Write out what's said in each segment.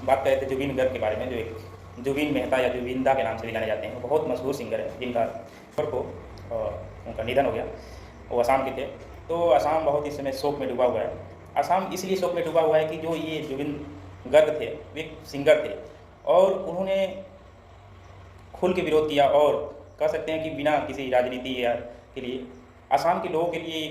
बात कर रहे थे जुबिन गर्ग के बारे में, जो एक जुबिन मेहता या जुबिंदा के नाम से भी जाने जाते हैं। वो बहुत मशहूर सिंगर है जिनका को उनका निधन हो गया। वो असम के थे। तो असम बहुत इस समय शोक में डूबा हुआ है। असम इसलिए शोक में डूबा हुआ है कि जो ये जुबिन गर्ग थे वे एक सिंगर थे और उन्होंने खुल के विरोध किया, और कह सकते हैं कि बिना किसी राजनीति या के लिए असम के लोगों के लिए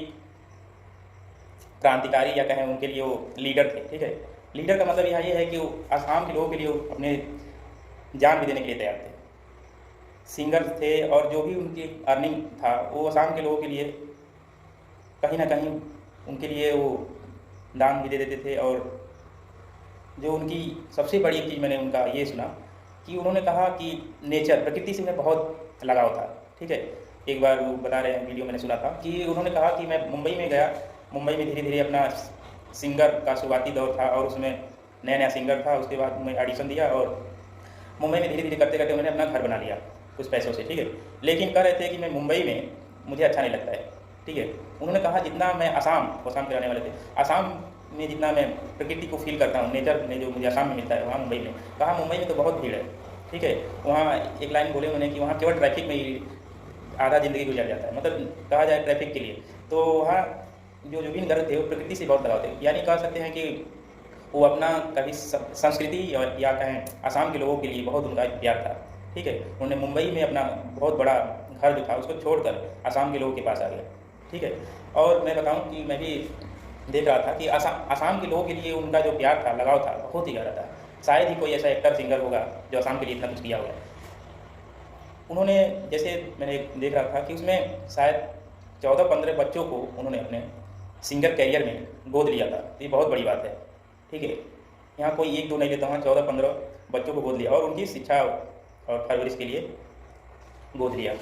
क्रांतिकारी या कहें उनके लिए वो लीडर थे। ठीक है, लीडर का मतलब यह ये है कि वो असम के लोगों के लिए अपने जान भी देने के लिए तैयार थे। सिंगर थे और जो भी उनकी अर्निंग था वो असम के लोगों के लिए कहीं ना कहीं उनके लिए वो दान भी दे देते थे। और जो उनकी सबसे बड़ी चीज़ मैंने उनका ये सुना कि उन्होंने कहा कि नेचर, प्रकृति से उन्हें बहुत लगाव था। ठीक है, एक बार वो बता रहे हैं, वीडियो मैंने सुना था कि उन्होंने कहा कि मैं मुंबई में गया, मुंबई में धीरे धीरे अपना सिंगर का शुरुआती दौर था और उसमें नया नया सिंगर था। उसके बाद मैं ऑडिशन दिया और मुंबई में धीरे धीरे करते करते मैंने अपना घर बना लिया कुछ पैसों से। ठीक है, लेकिन कह रहे थे कि मैं मुंबई में मुझे अच्छा नहीं लगता है। ठीक है, उन्होंने कहा जितना मैं असम के रहने वाले थे, असम में जितना मैं प्रकृति को फील करता हूँ, नेचर में जो मुझे असम में मिलता है वहाँ मुंबई में, कहा मुंबई में तो बहुत भीड़ है। ठीक है, वहाँ एक लाइन बोले उन्होंने कि वहाँ केवल ट्रैफिक में ही आधा ज़िंदगी गुजर जाता है, मतलब कहा जाए ट्रैफिक के लिए। तो वहाँ जो जुबिन गर्ग थे वो प्रकृति से बहुत लगाव थे, यानी कह सकते हैं कि वो अपना कभी संस्कृति या कहें असम के लोगों के लिए बहुत उनका प्यार था। ठीक है, उन्होंने मुंबई में अपना बहुत बड़ा घर जो था उसको छोड़कर असम के लोगों के पास आ गया। ठीक है, और मैं बताऊं कि मैं भी देख रहा था कि असम के लोगों के लिए उनका जो प्यार था, लगाव था, बहुत ही ज़्यादा था। शायद ही कोई ऐसा एक्टर सिंगर होगा जो असम के लिए इतना कुछ किया होगा। उन्होंने, जैसे मैंने देख रहा था कि उसमें शायद 14-15 बच्चों को उन्होंने अपने सिंगर कैरियर में गोद लिया था। ये बहुत बड़ी बात है। ठीक है, यहाँ कोई एक दो नहीं लेता, वहाँ 14-15 बच्चों को गोद लिया और उनकी शिक्षा और परवरिश के लिए गोद लिया।